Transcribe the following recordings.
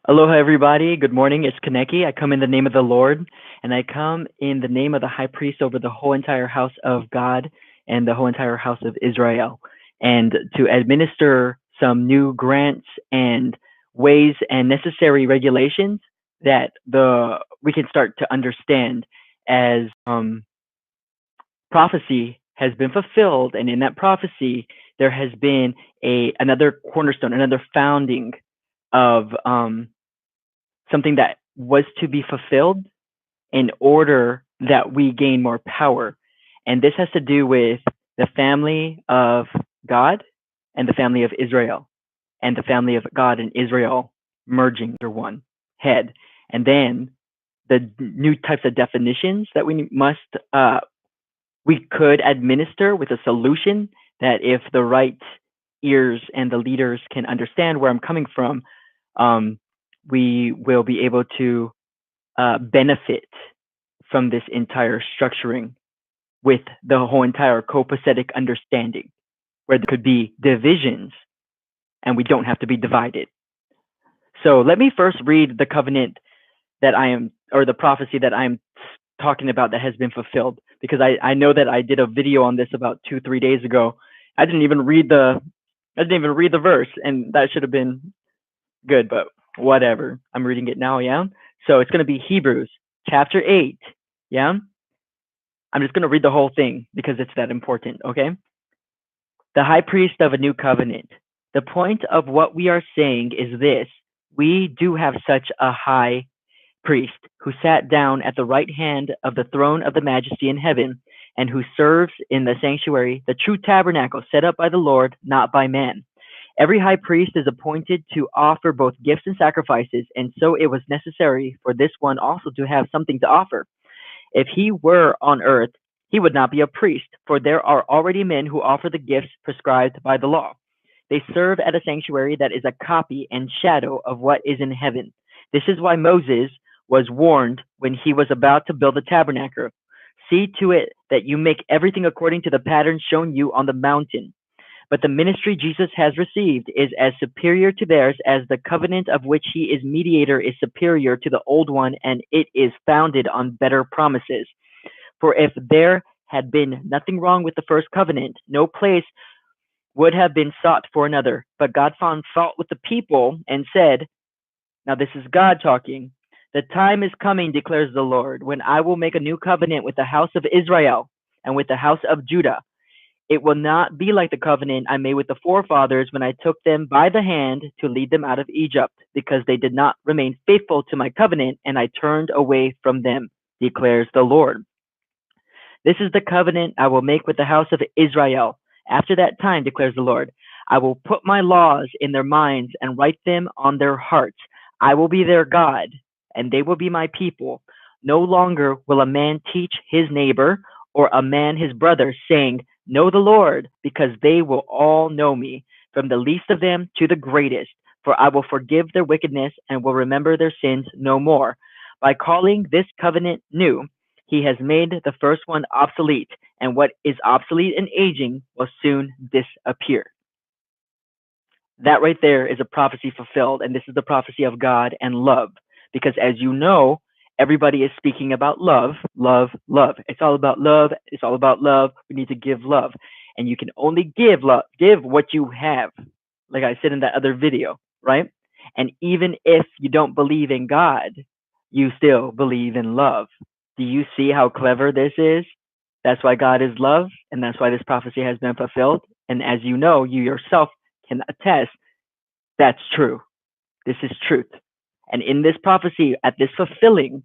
Aloha, everybody. Good morning. It's Kaneki. I come in the name of the Lord, and I come in the name of the high priest over the whole entire house of God and the whole entire house of Israel, and to administer some new grants and ways and necessary regulations that the we can start to understand as prophecy has been fulfilled, and in that prophecy there has been another cornerstone, another founding of something that was to be fulfilled in order that we gain more power. And this has to do with the family of God and the family of Israel, and the family of God and Israel merging under one head. And then the new types of definitions that we could administer with a solution that, if the right ears and the leaders can understand where I'm coming from, we will be able to benefit from this entire structuring with the whole entire copacetic understanding, where there could be divisions and we don't have to be divided. So let me first read the covenant that I am, or the prophecy that I'm talking about that has been fulfilled, because I know that I did a video on this about 2-3 days ago. I didn't even read the verse, and that should have been good, but whatever. I'm reading it now, yeah? So it's going to be Hebrews chapter 8, yeah? I'm just going to read the whole thing because it's that important, okay? The high priest of a new covenant. The point of what we are saying is this: we do have such a high priest who sat down at the right hand of the throne of the majesty in heaven, and who serves in the sanctuary, the true tabernacle set up by the Lord, not by man. Every high priest is appointed to offer both gifts and sacrifices, and so it was necessary for this one also to have something to offer. If he were on earth, he would not be a priest, for there are already men who offer the gifts prescribed by the law. They serve at a sanctuary that is a copy and shadow of what is in heaven. This is why Moses was warned when he was about to build the tabernacle. See to it that you make everything according to the pattern shown you on the mountain. But the ministry Jesus has received is as superior to theirs as the covenant of which he is mediator is superior to the old one, and it is founded on better promises. For if there had been nothing wrong with the first covenant, no place would have been sought for another. But God found fault with the people and said, now this is God talking, the time is coming, declares the Lord, when I will make a new covenant with the house of Israel and with the house of Judah. It will not be like the covenant I made with the forefathers when I took them by the hand to lead them out of Egypt, because they did not remain faithful to my covenant, and I turned away from them, declares the Lord. This is the covenant I will make with the house of Israel. After that time, declares the Lord, I will put my laws in their minds and write them on their hearts. I will be their God, and they will be my people. No longer will a man teach his neighbor or a man his brother, saying, know the Lord, because they will all know me, from the least of them to the greatest. For I will forgive their wickedness and will remember their sins no more. By calling this covenant new, he has made the first one obsolete, and what is obsolete and aging will soon disappear. That right there is a prophecy fulfilled, and this is the prophecy of God and love, because as you know, everybody is speaking about love, love, love. It's all about love. It's all about love. We need to give love. And you can only give love, give what you have, like I said in that other video, right? And even if you don't believe in God, you still believe in love. Do you see how clever this is? That's why God is love, and that's why this prophecy has been fulfilled. And as you know, you yourself can attest, that's true. This is truth. And in this prophecy, at this fulfilling,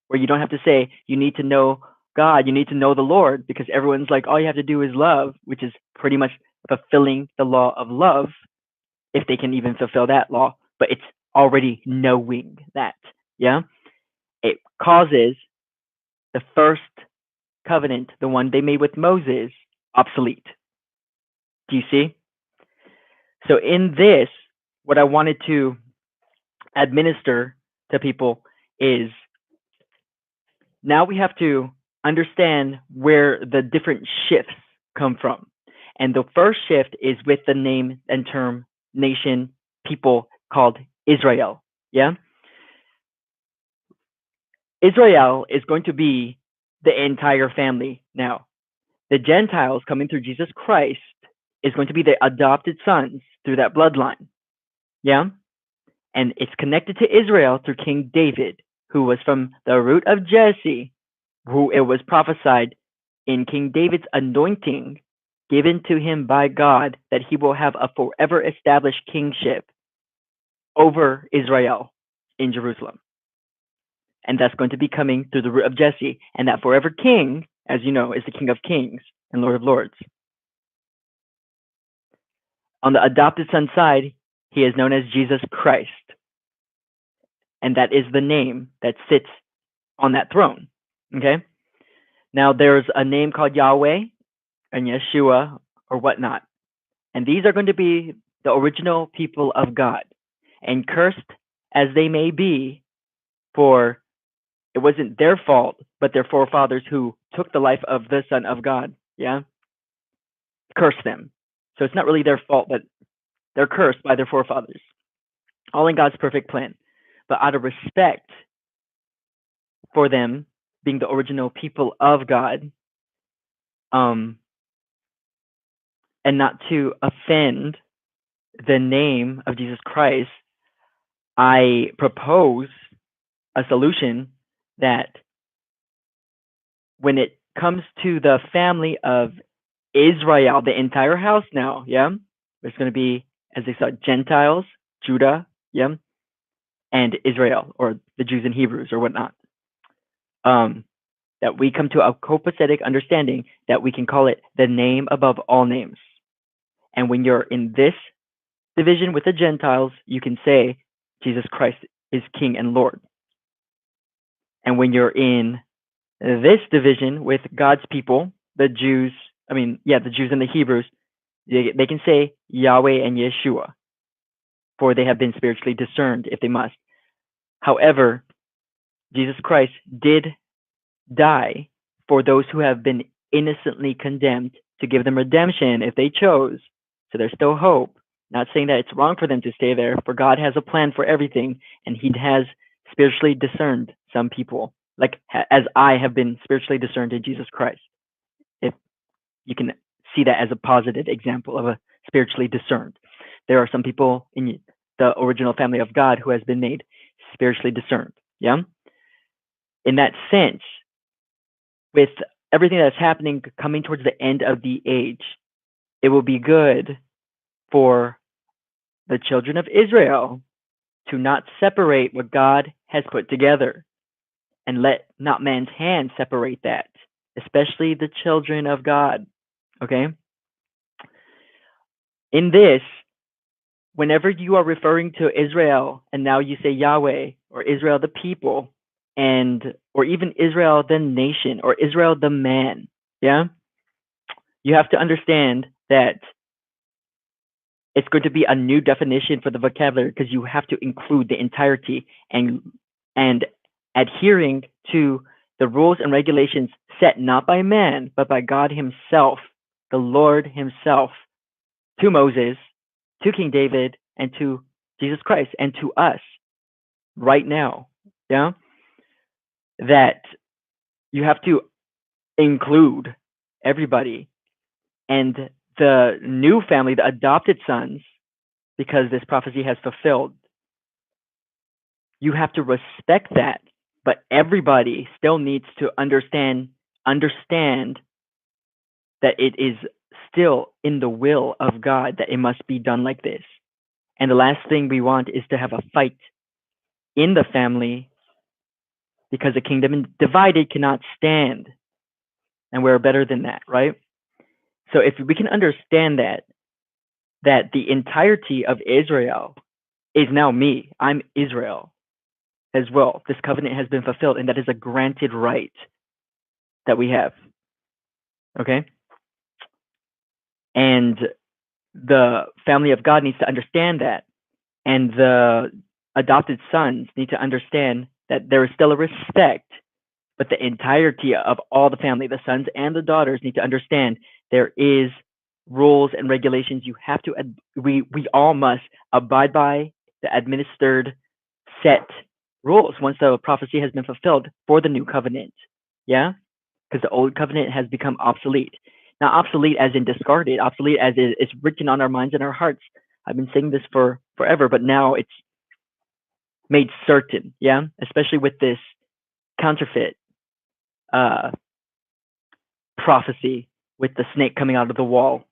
where you don't have to say you need to know God, you need to know the Lord, because everyone's like, all you have to do is love, which is pretty much fulfilling the law of love, if they can even fulfill that law. But it's already knowing that, yeah? It causes the first covenant, the one they made with Moses, obsolete. Do you see? So in this, what I wanted to administer to people is, now we have to understand where the different shifts come from. And the first shift is with the name and term nation, people called Israel. Yeah, Israel is going to be the entire family now. The Gentiles coming through Jesus Christ is going to be the adopted sons through that bloodline. Yeah, and it's connected to Israel through King David, who was from the root of Jesse, who it was prophesied in King David's anointing given to him by God that he will have a forever established kingship over Israel in Jerusalem. And that's going to be coming through the root of Jesse. And that forever king, as you know, is the King of Kings and Lord of Lords. On the adopted son side, he is known as Jesus Christ. And that is the name that sits on that throne. Okay? Now, there's a name called Yahweh and Yeshua or whatnot. And these are going to be the original people of God. And cursed as they may be, for it wasn't their fault, but their forefathers who took the life of the Son of God. Yeah? Curse them. So it's not really their fault, but they're cursed by their forefathers. All in God's perfect plan. But out of respect for them being the original people of God, and not to offend the name of Jesus Christ, I propose a solution that when it comes to the family of Israel, the entire house now, yeah, there's going to be, as they said, Gentiles, Judah, yeah, and Israel, or the Jews and Hebrews, or whatnot. That we come to a copacetic understanding that we can call it the name above all names. And when you're in this division with the Gentiles, you can say Jesus Christ is King and Lord. And when you're in this division with God's people, the Jews and the Hebrews, they can say Yahweh and Yeshua, for they have been spiritually discerned if they must. However, Jesus Christ did die for those who have been innocently condemned to give them redemption if they chose. So there's still hope. Not saying that it's wrong for them to stay there, for God has a plan for everything, and he has spiritually discerned some people, like as I have been spiritually discerned in Jesus Christ. If you can see that as a positive example of a spiritually discerned. There are some people in the original family of God who has been made spiritually discerned. Yeah? In that sense, with everything that's happening coming towards the end of the age, it will be good for the children of Israel to not separate what God has put together, and let not man's hand separate that, especially the children of God. Okay? In this, whenever you are referring to Israel and now you say Yahweh or Israel the people, or even Israel the nation or Israel the man, yeah, you have to understand that it's going to be a new definition for the vocabulary, because you have to include the entirety and adhering to the rules and regulations set not by man but by God himself, the Lord himself, to Moses, to King David, and to Jesus Christ, and to us right now. Yeah, that you have to include everybody, and the new family, the adopted sons, because this prophecy has fulfilled. You have to respect that, but everybody still needs to understand that it is still in the will of God that it must be done like this. And the last thing we want is to have a fight in the family, because a kingdom divided cannot stand. And we're better than that, right? So if we can understand that the entirety of Israel is now me, I'm Israel as well. This covenant has been fulfilled, and that is a granted right that we have. Okay? And the family of God needs to understand that. And the adopted sons need to understand that there is still a respect, but the entirety of all the family, the sons and the daughters, need to understand there is rules and regulations you have to, we all must abide by, the administered set rules once the prophecy has been fulfilled for the new covenant. Yeah, because the old covenant has become obsolete. Not obsolete as in discarded, obsolete as it's written on our minds and our hearts. I've been saying this for forever, but now it's made certain. Yeah, especially with this counterfeit uh, prophecy with the snake coming out of the wall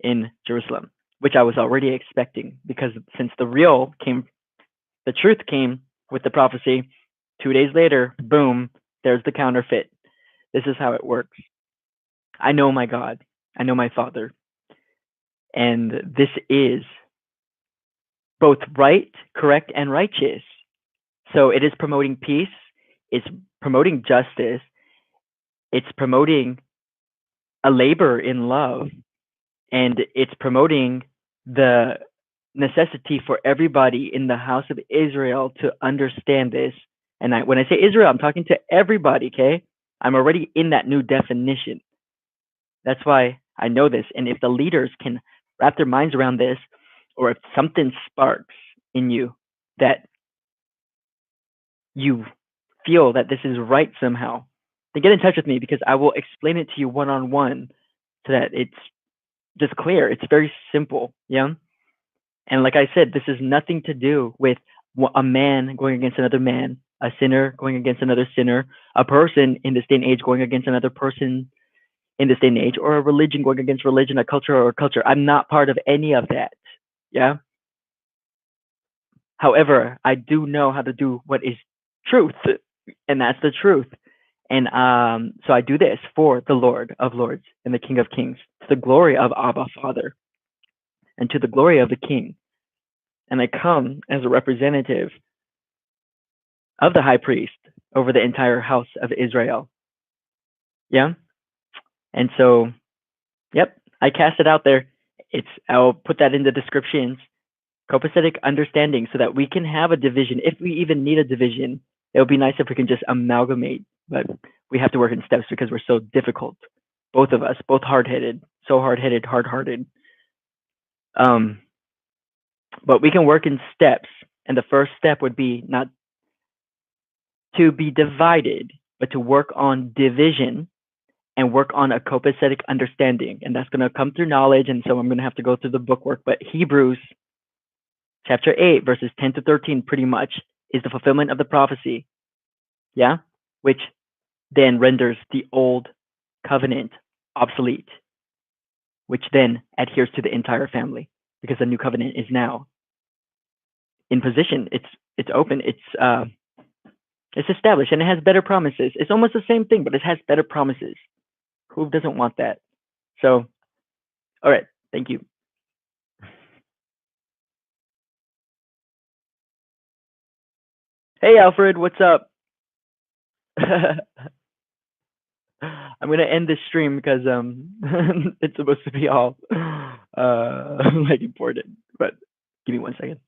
in Jerusalem, which I was already expecting because since the truth came with the prophecy. 2 days later, boom, there's the counterfeit. This is how it works. I know my God. I know my Father. And this is both right, correct, and righteous. So it is promoting peace, it's promoting justice, it's promoting a labor in love, and it's promoting the necessity for everybody in the house of Israel to understand this. And when I say Israel, I'm talking to everybody, okay? I'm already in that new definition. That's why I know this. And if the leaders can wrap their minds around this, or if something sparks in you that you feel that this is right somehow, then get in touch with me because I will explain it to you one on one so that it's just clear. It's very simple. Yeah. And like I said, this is nothing to do with a man going against another man, a sinner going against another sinner, a person in this day and age going against another person in this day and age, or a religion going against religion, a culture or a culture. I'm not part of any of that. Yeah. However, I do know how to do what is truth, and that's the truth. And so I do this for the Lord of Lords and the King of Kings, to the glory of Abba Father, and to the glory of the King. And I come as a representative of the high priest over the entire house of Israel. Yeah. And so, yep, I cast it out there. I'll put that in the descriptions. Copacetic understanding so that we can have a division. If we even need a division, it would be nice if we can just amalgamate, but we have to work in steps because we're so difficult. Both of us, both hard-headed, so hard-headed, hard-hearted. But we can work in steps. And the first step would be not to be divided, but to work on division and work on a copacetic understanding. And that's going to come through knowledge. And so I'm going to have to go through the book work. But Hebrews chapter 8, verses 10 to 13, pretty much is the fulfillment of the prophecy. Yeah? Which then renders the old covenant obsolete, which then adheres to the entire family because the new covenant is now in position. It's open. It's established and it has better promises. It's almost the same thing, but it has better promises. Who doesn't want that? So, all right. Thank you. Hey, Alfred, what's up? I'm gonna end this stream because it's supposed to be all like important. But give me 1 second.